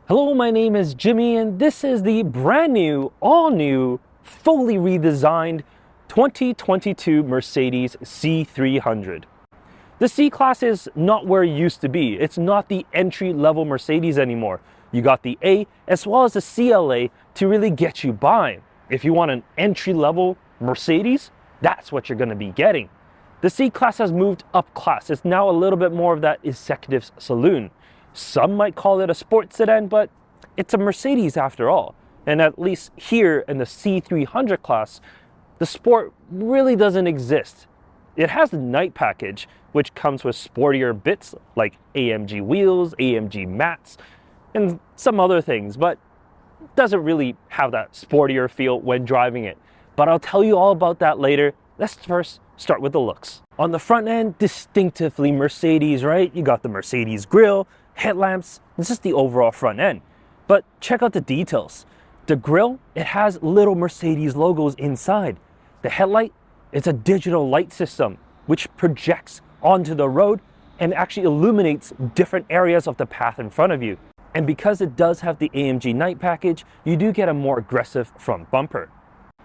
Hello, my name is Jimmy, and this is the brand new, all new, fully redesigned 2022 Mercedes C300. The C-Class is not where it used to be. It's not the entry-level Mercedes anymore. You got the A as well as the CLA to really get you by. If you want an entry-level Mercedes, that's what you're going to be getting. The C-Class has moved up class. It's now a little bit more of that executive saloon. Some might call it a sports sedan, but it's a Mercedes after all. And at least here in the C300 class, the sport really doesn't exist. It has the night package, which comes with sportier bits like AMG wheels, AMG mats, and some other things, but doesn't really have that sportier feel when driving it. But I'll tell you all about that later. Let's first start with the looks. On the front end, distinctively Mercedes, right? You got the Mercedes grille, headlamps, this is the overall front end. But check out the details. The grille, it has little Mercedes logos inside. The headlight, it's a digital light system which projects onto the road and actually illuminates different areas of the path in front of you. And because it does have the AMG night package, you do get a more aggressive front bumper.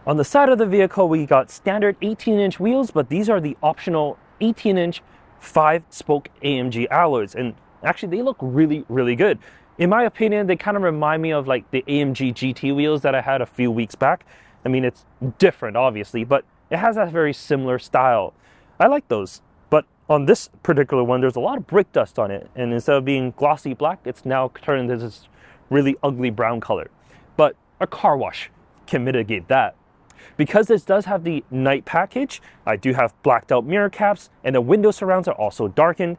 On the side of the vehicle, we got standard 18-inch wheels, but these are the optional 18-inch 5-spoke AMG alloys. And actually, they look really, really good. In my opinion, they kind of remind me of like the AMG GT wheels that I had a few weeks back. I mean, it's different, obviously, but it has that very similar style. I like those. But on this particular one, there's a lot of brake dust on it. And instead of being glossy black, it's now turned into this really ugly brown color. But a car wash can mitigate that. Because this does have the night package, I do have blacked out mirror caps, and the window surrounds are also darkened.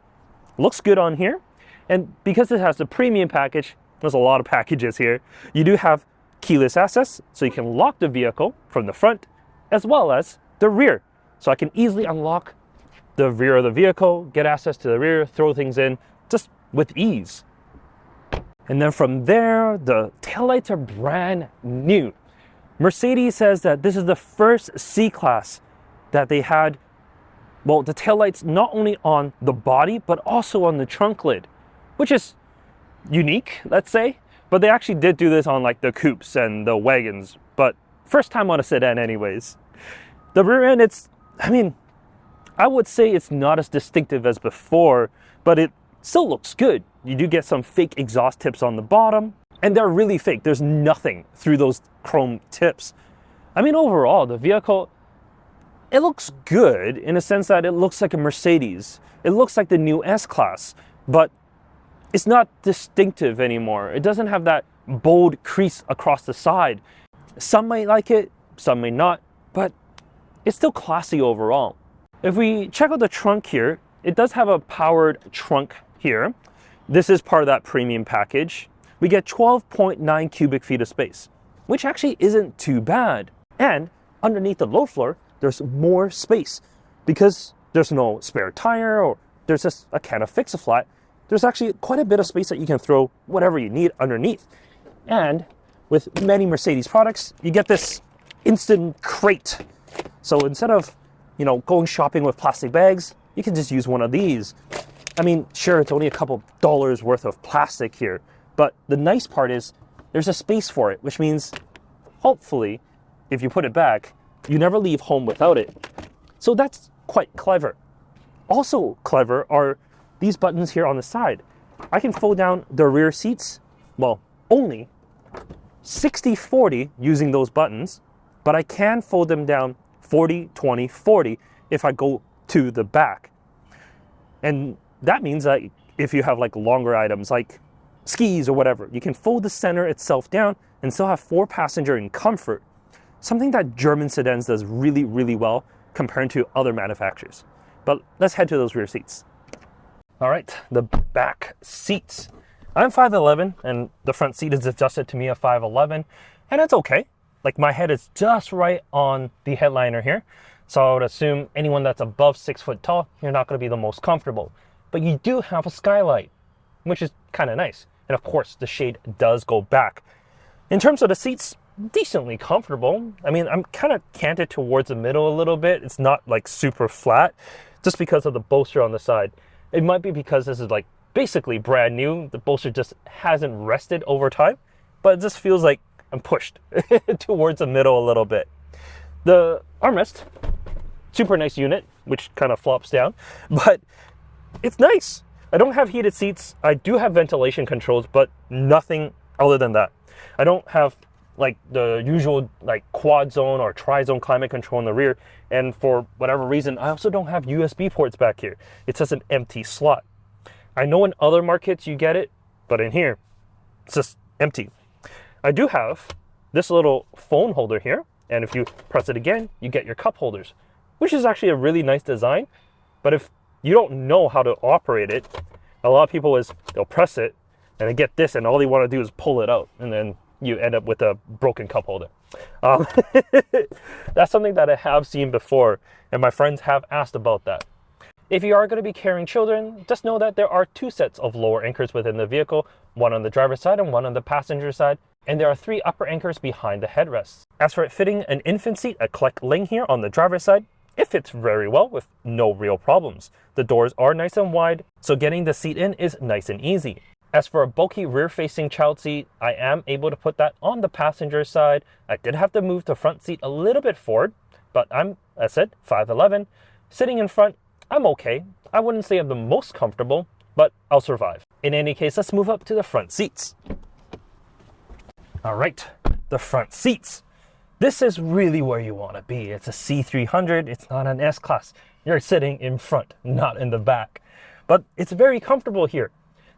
Looks good on here. And because it has the premium package, there's a lot of packages here, you do have keyless access, so you can lock the vehicle from the front as well as the rear. So I can easily unlock the rear of the vehicle, get access to the rear, throw things in just with ease. And then from there, the taillights are brand new. Mercedes says that this is the first C-Class that they had, well, the taillights not only on the body, but also on the trunk lid, which is unique, let's say. But they actually did do this on like the coupes and the wagons, but first time on a sedan anyways. The rear end, I would say it's not as distinctive as before, but it still looks good. You do get some fake exhaust tips on the bottom, and they're really fake. There's nothing through those chrome tips. I mean, overall, the vehicle, it looks good in a sense that it looks like a Mercedes. It looks like the new S-Class, but it's not distinctive anymore. It doesn't have that bold crease across the side. Some may like it, some may not, but it's still classy overall. If we check out the trunk here, it does have a powered trunk here. This is part of that premium package. We get 12.9 cubic feet of space, which actually isn't too bad. And underneath the low floor, there's more space because there's no spare tire or there's just a can of Fix-A-Flat. There's actually quite a bit of space that you can throw whatever you need underneath. And with many Mercedes products, you get this instant crate. So instead of, going shopping with plastic bags, you can just use one of these. I mean, sure, it's only a couple dollars worth of plastic here, but the nice part is there's a space for it, which means hopefully, if you put it back, you never leave home without it. So that's quite clever. Also clever are these buttons here on the side. I can fold down the rear seats, well, only 60-40 using those buttons, but I can fold them down 40-20-40 if I go to the back. And that means that if you have like longer items like skis or whatever, you can fold the center itself down and still have 4-passenger in comfort. Something that German sedans does really, really well compared to other manufacturers. But let's head to those rear seats. All right, the back seats. I'm 5'11", and the front seat is adjusted to me at 5'11", and it's okay. Like my head is just right on the headliner here. So I would assume anyone that's above 6 foot tall, you're not gonna be the most comfortable. But you do have a skylight, which is kind of nice. And of course, the shade does go back. In terms of the seats, decently comfortable. I mean, I'm kind of canted towards the middle a little bit. It's not like super flat, just because of the bolster on the side. It might be because this is like basically brand new. The bolster just hasn't rested over time, but it just feels like I'm pushed towards the middle a little bit. The armrest, super nice unit, which kind of flops down, but it's nice. I don't have heated seats. I do have ventilation controls, but nothing other than that. I don't have like the usual like quad zone or tri-zone climate control in the rear, and for whatever reason I also don't have USB ports back here. It's just an empty slot. I know in other markets you get it, but in here it's just empty. I do have this little phone holder here, and if you press it again you get your cup holders, which is actually a really nice design. But if you don't know how to operate it, a lot of people they'll press it and they get this and all they want to do is pull it out, and then you end up with a broken cup holder. That's something that I have seen before, and my friends have asked about that. If you are going to be carrying children, just know that there are 2 sets of lower anchors within the vehicle, one on the driver's side and one on the passenger side, and there are 3 upper anchors behind the headrests. As for it fitting an infant seat, a collect link here on the driver's side, it fits very well with no real problems. The doors are nice and wide, so getting the seat in is nice and easy. As for a bulky rear-facing child seat, I am able to put that on the passenger side. I did have to move the front seat a little bit forward, but I'm, as I said, 5'11". Sitting in front, I'm okay. I wouldn't say I'm the most comfortable, but I'll survive. In any case, let's move up to the front seats. All right, the front seats. This is really where you want to be. It's a C300, it's not an S-Class. You're sitting in front, not in the back. But it's very comfortable here.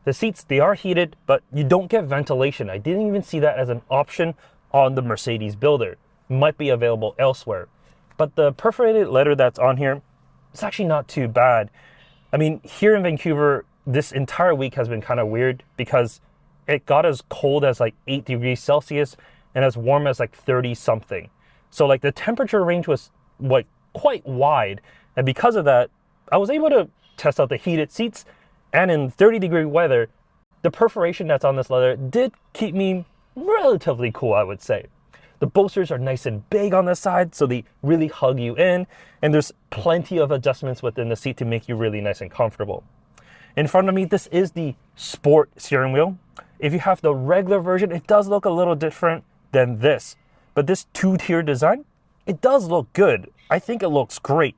The seats, they are heated, but you don't get ventilation. I didn't even see that as an option on the Mercedes builder. It might be available elsewhere. But the perforated leather that's on here, it's actually not too bad. I mean, here in Vancouver, this entire week has been kind of weird because it got as cold as like 8 degrees Celsius and as warm as like 30 something. So like the temperature range was quite wide. And because of that, I was able to test out the heated seats. And in 30-degree weather, the perforation that's on this leather did keep me relatively cool, I would say. The bolsters are nice and big on the side, so they really hug you in. And there's plenty of adjustments within the seat to make you really nice and comfortable. In front of me, this is the Sport steering wheel. If you have the regular version, it does look a little different than this. But this 2-tier design, it does look good. I think it looks great.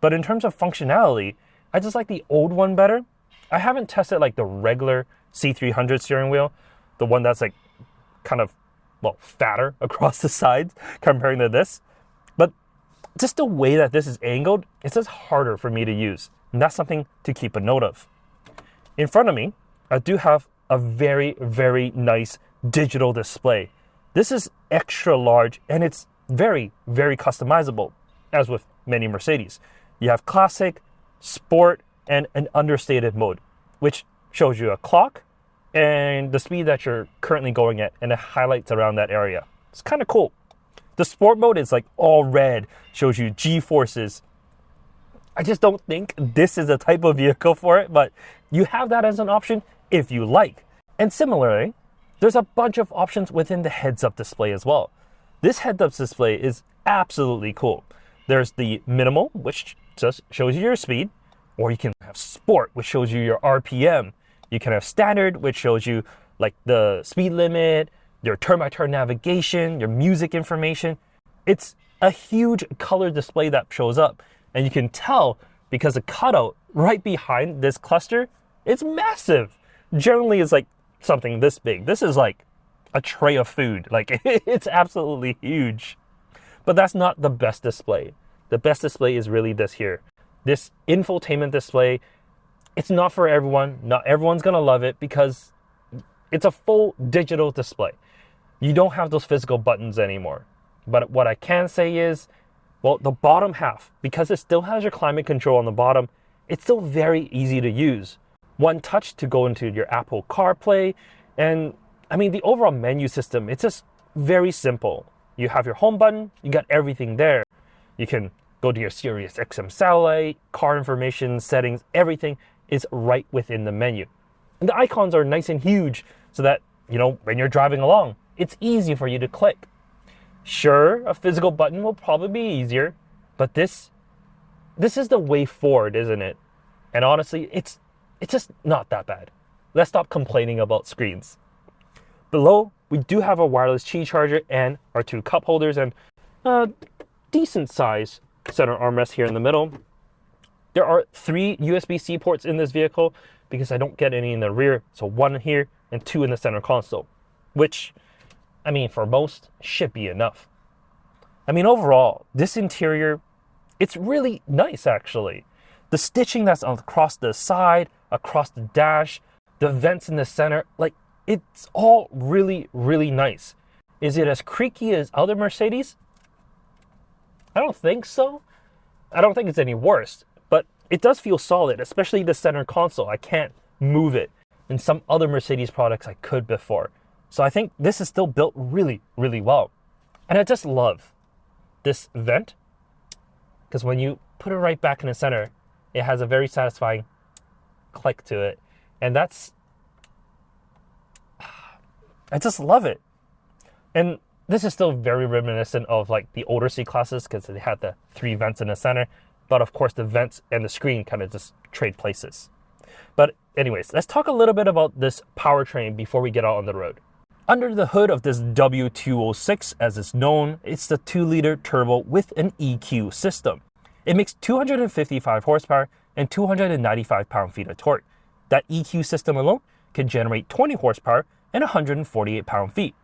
But in terms of functionality, I just like the old one better. I haven't tested like the regular C300 steering wheel, the one that's like kind of, well, fatter across the sides comparing to this. But just the way that this is angled, it's just harder for me to use. And that's something to keep a note of. In front of me, I do have a very, very nice digital display. This is extra large and it's very, very customizable, as with many Mercedes. You have classic, sport, and an understated mode, which shows you a clock and the speed that you're currently going at, and it highlights around that area. It's kind of cool. The sport mode is like all red, shows you G-forces. I just don't think this is a type of vehicle for it, but you have that as an option if you like. And similarly, there's a bunch of options within the heads-up display as well. This heads-up display is absolutely cool. There's the minimal, which just shows you your speed, or you can have sport, which shows you your RPM. You can have standard, which shows you like the speed limit, your turn-by-turn navigation, your music information. It's a huge color display that shows up, and you can tell because the cutout right behind this cluster, it's massive. Generally, it's like something this big. This is like a tray of food. Like it's absolutely huge. But that's not the best display. The best display is really this here. This infotainment display. It's not for everyone. Not everyone's gonna love it because it's a full digital display. You don't have those physical buttons anymore. But what I can say is, well, the bottom half, because it still has your climate control on the bottom, it's still very easy to use. One touch to go into your Apple CarPlay. And I mean, the overall menu system, it's just very simple. You have your home button, you got everything there. You can go to your Sirius XM satellite, car information, settings, everything is right within the menu. And the icons are nice and huge so that, you know, when you're driving along, it's easy for you to click. Sure, a physical button will probably be easier, but this is the way forward, isn't it? And honestly, it's just not that bad. let's stop complaining about screens. Below, we do have a wireless Qi charger and our 2 cup holders and a decent size center armrest here in the middle. There are 3 USB-C ports in this vehicle because I don't get any in the rear. So 1 here and 2 in the center console, which, I mean, for most, should be enough. I mean, overall, this interior, it's really nice, actually. The stitching that's across the side, across the dash, the vents in the center, like, it's all really, really nice. Is it as creaky as other Mercedes? I don't think so. I don't think it's any worse, but it does feel solid, especially the center console. I can't move it. In some other Mercedes products, I could before. So I think this is still built really, really well. And I just love this vent, because when you put it right back in the center, it has a very satisfying click to it. And I just love it. And this is still very reminiscent of like the older C classes because they had the 3 vents in the center. But of course the vents and the screen kind of just trade places. But anyways, let's talk a little bit about this powertrain before we get out on the road. Under the hood of this W206, as it's known, it's the 2-liter turbo with an EQ system. It makes 255 horsepower and 295 pound-feet of torque. That EQ system alone can generate 20 horsepower and 148 pound-feet.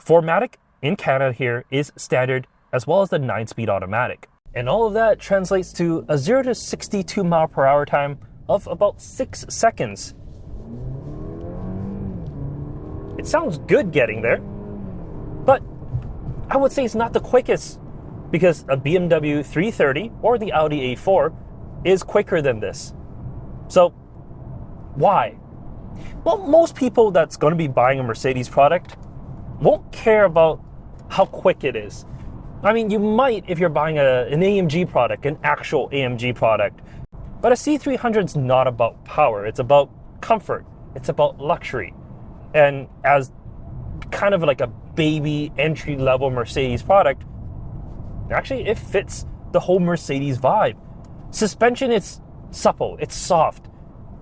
4MATIC in Canada here is standard, as well as the 9-speed automatic. And all of that translates to a 0 to 62 mile per hour time of about 6 seconds. It sounds good getting there, but I would say it's not the quickest, because a BMW 330 or the Audi A4 is quicker than this. So why? Well, most people that's going to be buying a Mercedes product won't care about how quick it is. I mean, you might if you're buying an AMG product, an actual AMG product. But a C300 is not about power. It's about comfort. It's about luxury. And as kind of like a baby entry-level Mercedes product, actually it fits the whole Mercedes vibe. Suspension, it's supple, it's soft.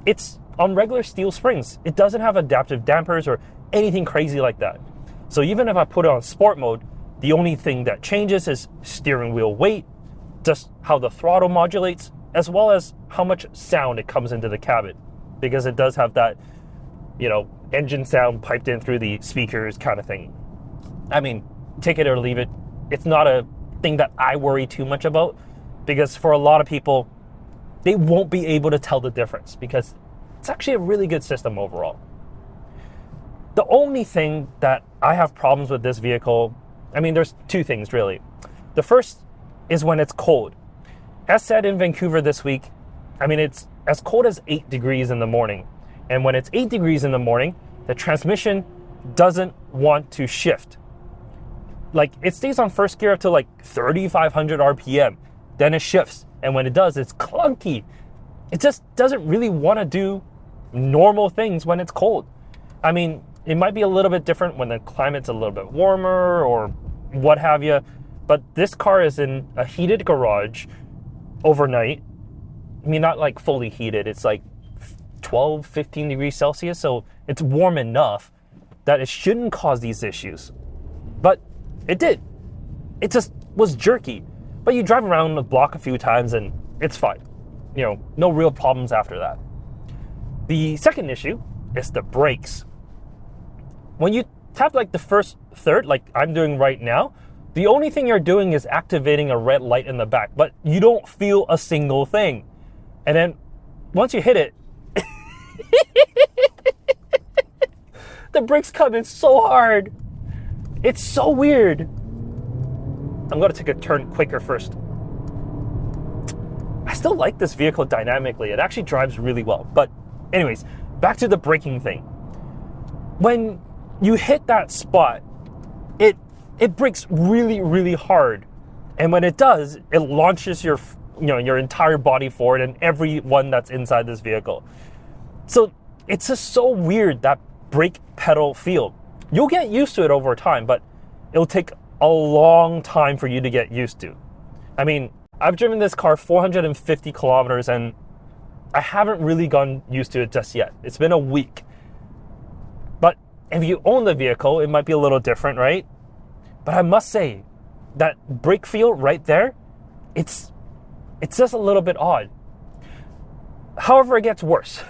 It's on regular steel springs. It doesn't have adaptive dampers or anything crazy like that. So even if I put it on sport mode, the only thing that changes is steering wheel weight, just how the throttle modulates, as well as how much sound it comes into the cabin. Because it does have that, engine sound piped in through the speakers kind of thing. I mean, take it or leave it. It's not a thing that I worry too much about, because for a lot of people, they won't be able to tell the difference because it's actually a really good system overall. The only thing that I have problems with this vehicle, I mean, there's 2 things really. The first is when it's cold. As said in Vancouver this week, I mean, it's as cold as 8 degrees in the morning. And when it's 8 degrees in the morning, the transmission doesn't want to shift. Like, it stays on first gear up to like 3,500 RPM. Then it shifts. And when it does, it's clunky. It just doesn't really want to do normal things when it's cold. I mean, it might be a little bit different when the climate's a little bit warmer or what have you. But this car is in a heated garage overnight. I mean, not like fully heated. It's like 12, 15 degrees Celsius. So it's warm enough that it shouldn't cause these issues. But it did. It just was jerky. But you drive around the block a few times and it's fine. No real problems after that. The second issue is the brakes. When you tap like the first third, like I'm doing right now, the only thing you're doing is activating a red light in the back, but you don't feel a single thing. And then once you hit it, the brakes come in so hard. It's so weird. I'm going to take a turn quicker first. I still like this vehicle dynamically. It actually drives really well. But anyways, back to the braking thing. When you hit that spot, it brakes really, really hard. And when it does, it launches your entire body forward and everyone that's inside this vehicle. So it's just so weird, that brake pedal feel. You'll get used to it over time, but it'll take a long time for you to get used to. I mean, I've driven this car 450 kilometers and I haven't really gotten used to it just yet. It's been a week. if you own the vehicle, it might be a little different, right? But I must say, that brake feel right there, it's just a little bit odd. However, it gets worse.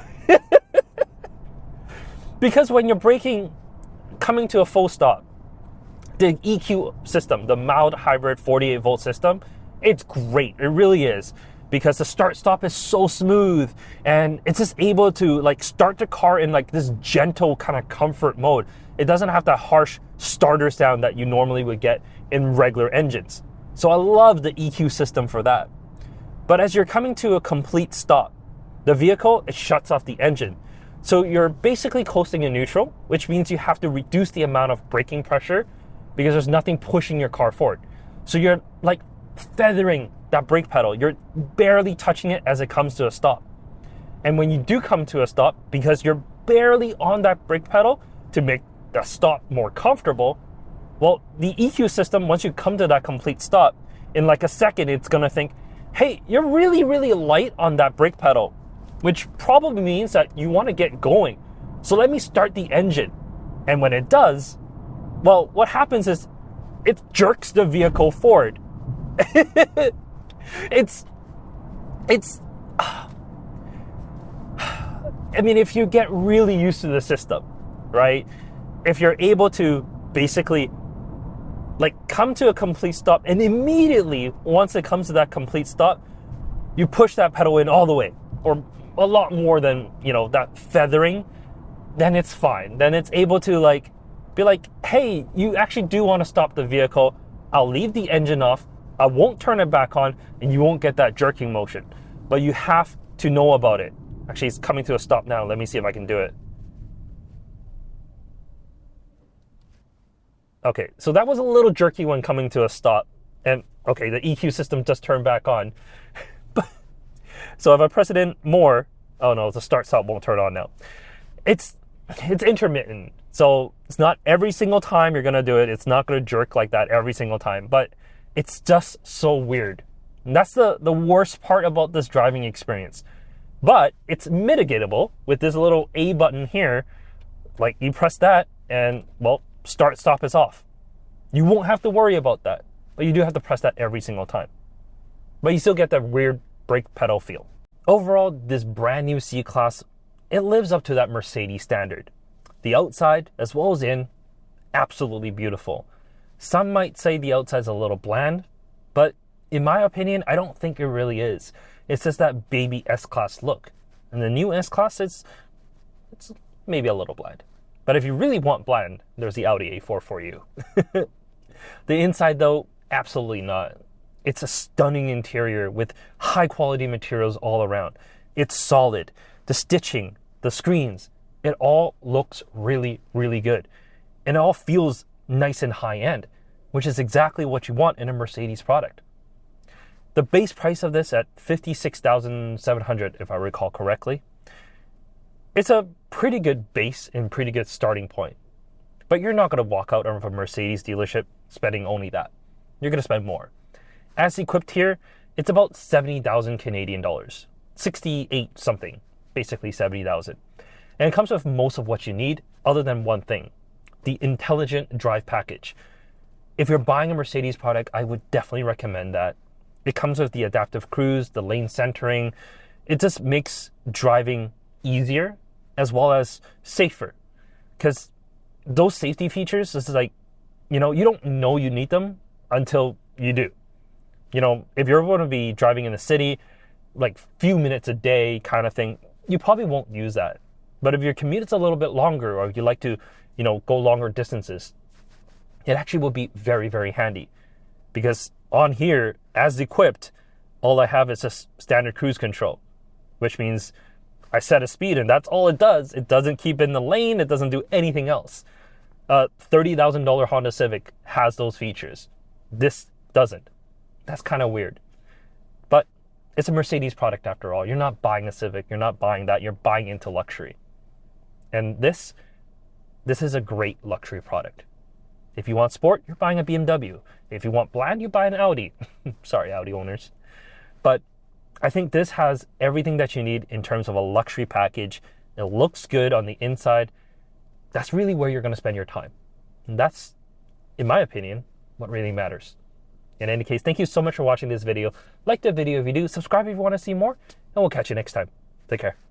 Because when you're braking, coming to a full stop, the EQ system, the mild hybrid 48 volt system, it's great. It really is. Because the start stop is so smooth, and it's just able to like start the car in like this gentle kind of comfort mode. It doesn't have that harsh starter sound that you normally would get in regular engines. So I love the EQ system for that. But as you're coming to a complete stop, the vehicle, it shuts off the engine. So you're basically coasting in neutral, which means you have to reduce the amount of braking pressure because there's nothing pushing your car forward. So you're like feathering that brake pedal. You're barely touching it as it comes to a stop. And when you do come to a stop, because you're barely on that brake pedal to make the stop more comfortable, well, the EQ system, once you come to that complete stop, in like a second, it's gonna think, hey, you're really, really light on that brake pedal, which probably means that you wanna get going. So let me start the engine. And when it does, well, what happens is it jerks the vehicle forward. It's I mean, if you get really used to the system, right? If you're able to basically like come to a complete stop, and immediately once it comes to that complete stop, you push that pedal in all the way, or a lot more than, you know, that feathering, then it's fine. Then it's able to like be like, hey, you actually do want to stop the vehicle. I'll leave the engine off. I won't turn it back on, and you won't get that jerking motion. But you have to know about it. Actually, it's coming to a stop now. Let me see if I can do it. Okay, so that was a little jerky when coming to a stop. And okay, the EQ system just turned back on. So if I press it in more, oh no, the start stop won't turn on now. It's intermittent. So it's not every single time you're gonna do it. It's not gonna jerk like that every single time, but it's just so weird. And that's the worst part about this driving experience. But it's mitigatable with this little A button here. Like you press that and, well, start stop is off. You won't have to worry about that, but you do have to press that every single time. But you still get that weird brake pedal feel. Overall, this brand new C-Class, it lives up to that Mercedes standard. The outside as well as in, absolutely beautiful. Some might say the outside's a little bland, but in my opinion, I don't think it really is. It's just that baby S-Class look. And the new S-Class, it's maybe a little bland. But if you really want bland, there's the Audi A4 for you. The inside though, absolutely not. It's a stunning interior with high quality materials all around. It's solid. The stitching, the screens, it all looks really, really good. And it all feels nice and high end, which is exactly what you want in a Mercedes product. The base price of this at $56,700, if I recall correctly, it's a pretty good base and pretty good starting point. But you're not going to walk out of a Mercedes dealership spending only that. You're going to spend more. As equipped here, it's about 70,000 Canadian dollars. 68 something, basically 70,000. And it comes with most of what you need other than one thing, the intelligent drive package. If you're buying a Mercedes product, I would definitely recommend that. It comes with the adaptive cruise, the lane centering. It just makes driving easier as well as safer. Because those safety features, this is like, you don't know you need them until you do. If you're going to be driving in the city, like few minutes a day kind of thing, you probably won't use that. But if your commute is a little bit longer, or if you like to, go longer distances, it actually will be very, very handy. Because on here, as equipped, all I have is a standard cruise control, which means I set a speed and that's all it does. It doesn't keep in the lane. It doesn't do anything else. $30,000 Honda Civic has those features. This doesn't. That's kind of weird. But it's a Mercedes product after all. You're not buying a Civic. You're not buying that. You're buying into luxury. And this is a great luxury product. If you want sport, you're buying a BMW. If you want bland, you buy an Audi. Sorry, Audi owners. But I think this has everything that you need in terms of a luxury package. It looks good on the inside. That's really where you're going to spend your time. And that's, in my opinion, what really matters. In any case, thank you so much for watching this video. Like the video if you do, subscribe if you want to see more, and we'll catch you next time. Take care.